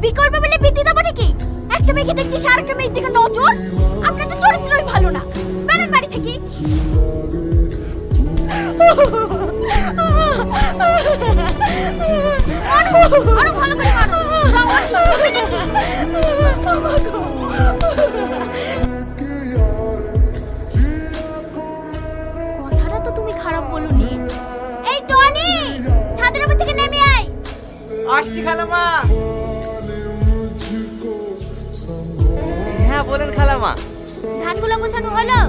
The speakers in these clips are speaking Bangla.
বি করবে বলে বিদ্যে দেবো নাকি? একটা মেয়েকে দেখছিস আর একটা মেয়ের দিকে নজর। আপনার তো চরিত্রই ভালো না, বেরোন বাড়ি থেকে। আরো ভালো করে মারো, আমার শুনবে নাকি? কথাটা তো তুমি খারাপ বলনি। এই টনি, ছাদের উপর থেকে নেমে আয়। আসছি খালামা। হ্যাঁ বলেন খালামা। ধানগুলো গোছানো হলো?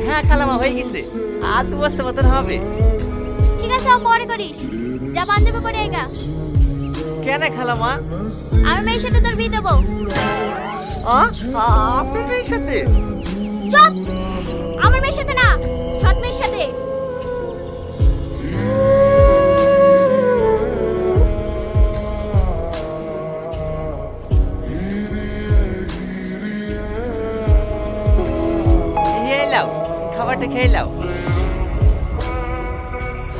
হ্যাঁ খালামা হয়ে গেছে, আর 2 বস্তা মতন হবে। ঠিক আছে, পরে করিস। যা পাঞ্জাবি পরে আইগা। কেন খালামা? আমার মেয়ের সাথে তোর বিয়ে দেবো। আপনার মেয়ের সাথে? চুপ! আমার মেয়ের সাথে না, সৎ মেয়ের সাথে। খাবারটা খেয়ে নাও।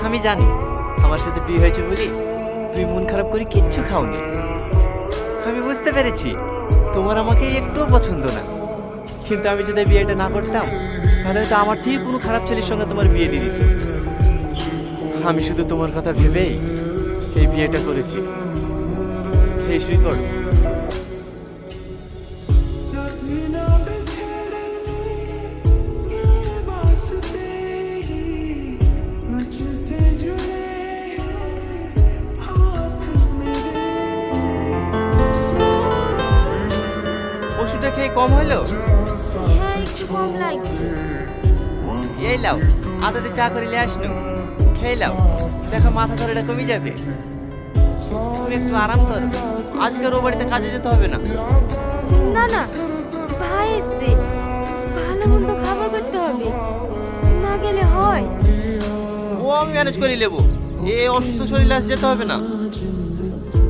আমি জানি আমার সাথে বিয়ে হয়েছে বলে তুমি মন খারাপ করে কিচ্ছু খাওনি। আমি বুঝতে পেরেছি তোমার আমাকে একটুও পছন্দ না, কিন্তু আমি যদি বিয়েটা না করতাম তাহলে তো আমার ঠিক কোনো খারাপ ছেলের সঙ্গে তোমার বিয়ে দিয়ে দিত। আমি শুধু তোমার কথা ভেবেই এই বিয়েটা করেছি। এই শুই করো। ওষুধটা খেয়ে কম হলো? হ্যাঁ, একটু কম লাগছে। এই লাও, আদাতে চা করিলে আসনু, খেয়ে লাও, দেখো মাথা ধরেটা কমে যাবে। তুমি একটু আরাম করো, আজকের ও বাড়িতে কাজে যেতে হবে না। না না, ভাই এসছে, ভালো মন্দ খাবার করতে হবে, না গেলে হয়। ও আমি ম্যানেজ করে নেবো, এ অসুস্থ শরীরে আজ যেতে হবে না।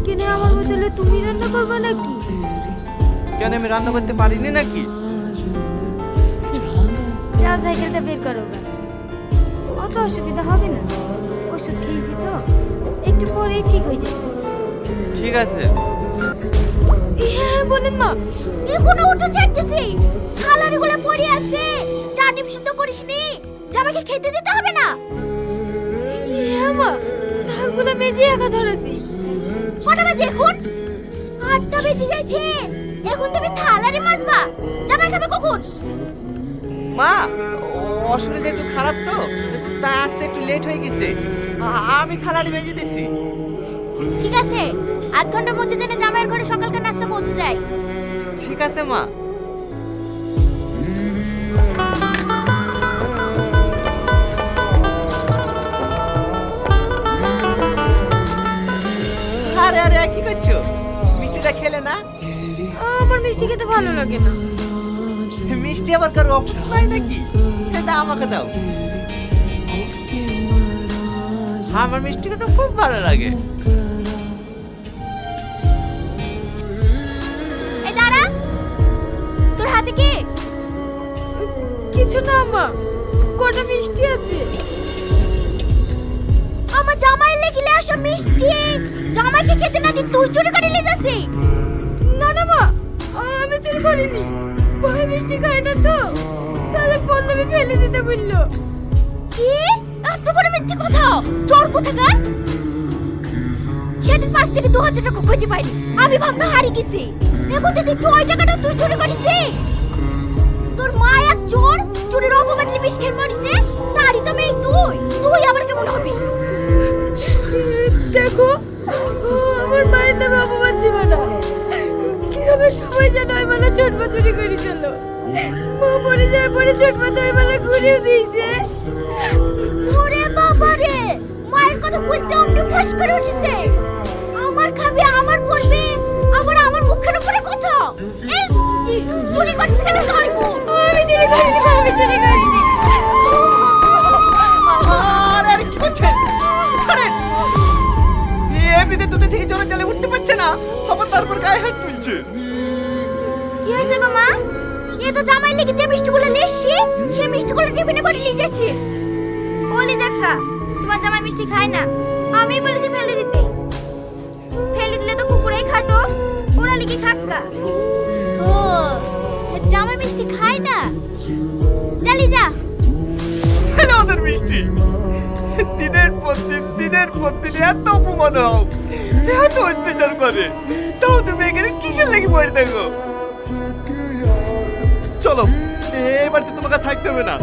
কেন আমার বদলে তুমি রান্না করবে নাকি? কেন আমি রান্না করতে পারিনি নাকি? যা সাইকেলটা বের করো, অত অসুবিধা হবে না। ওষুধ খেয়েছি তো, একটু পরেই ঠিক হয়ে যাবে। ঠিক আছে। হ্যাঁ বলেন মা, এখনো উঠো চাটতেছি, থালারিগুলো পড়ে আছে, চাটনি শুদ্ধ করিসনি, জামাইকে খেতে দিতে হবে না। হ্যাঁ মা, থালগুলো মেজে একা ধরেছি। কটা বাজে এখন? 8টা বেজে যাচ্ছে, এখন তুমি থালারি মাজবা, জামাই খাবে কখন? মা, ওর শরীরটা একটু খারাপ তো, তাই আসতে একটু লেট হয়ে গেছে। আমি থালাটি বেজে দিচ্ছি। ঠিক আছে, 8 ঘন্টার মধ্যে যেন জামাইয়ের ঘরে সকালকার নাস্তা পৌঁছে যায়। ঠিক আছে মা। আরে আরে কি করছো? মিষ্টিটা খেলে না? আমার মিষ্টি খেতে ভালো লাগে না। মিষ্টি আবার কারো অফিস নাই নাকি? এটা আমাকে দাও। আমার মিষ্টি খেতে খুব ভালো লাগে। এই দাঁড়া, তোর হাতে কি? কিছু না মা, কটা মিষ্টি আছে। আমার জামাইয়ের লেগিলে আসা মিষ্টি জামাইকে খেতে না দি তুই চুরি করে নিয়ে যাচ্ছি। না না মা, আমি চুরি করিনি, ভাই মিষ্টি খায় না তো, তাহলে পল্লবী ফেলে দিতে বললো। কি এত করে মিথ্যে কথা, চোর কোথাকার! সেদিন 5 থেকে 2000 টাকা খুঁজে পাইনি, আমি ভাবনা হারিয়ে গেছি, এখন থেকে 6 টাকাটা তুই চুরি করেছিস। তোর মা এক চোর, চুরির অপবাদ নিয়ে বিষ খেয়ে মরিছে, তারই তো মেয়ে তুই, তুই আবার কেমন হবি? দেখো, আমার মায়ের নামে অপবাদ দিবা না, কিভাবে সবাই জানো ওই বেলা চোট চুরি করেছিল, মা মরে যাওয়ার পরে চোট ওই বেলা ঘুরিয়ে দিয়েছে। ওরে বাবা রে, মায়ের কথা বলতে অমনি ফস করে উঠেছে। আমার খাবে, আমার পড়বে, আবার আমার মুখের উপরে কথা। এই চুরি করছিস কেন তুই? আমি চুরি করিনি, আমি চুরি করিনি। আরে কি করছেন? ছাড়েন। এমনিতে দুধে থেকে জমে চালে উঠতে পারছে না, আবার তারপর গায়ে হাত তুলছে। কি হয়েছে গো মা? এ তো জামাই লেগে যে মিষ্টিগুলো লেসছি, সে মিষ্টিগুলো টিফিনে ভরে নিয়ে যাচ্ছে। ওলি জাক্কা, তোমার জামাই মিষ্টি খায় না, আমিই বলেছি ফেলে দিতে। ফেলে দিলে তো কুকুরেই খাতো, টাকা। ও জামাই মিষ্টি খায় না, চালি যা। হ্যালো ওদের মিষ্টি, দিনের পর দিন এত অপমান হও, এত অত্যাচার করে, তাও তুমি এখানে কিসের লেগে পড়ে থাকো? চলো, এবার তো তোমাকে থাকতে হবে না,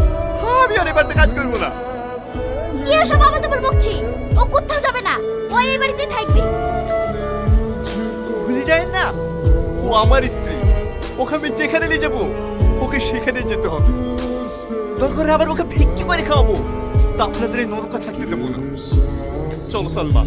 আমি আর এবার কাজ করবো না। কি এসব আমার তোমার বকছি? ও কোথাও যাবে না, ও এই বাড়িতেই থাকবে। ভুলে যায় না, ও আমার স্ত্রী, ওকে আমি যেখানে নিয়ে যাবো ওকে সেখানে যেতে হবে। দরকার আবার ওকে ভিক্ষি করে খাওয়াবো, তা আপনাদের এই নরকা থাকতে দেবো না। চলো সালমা,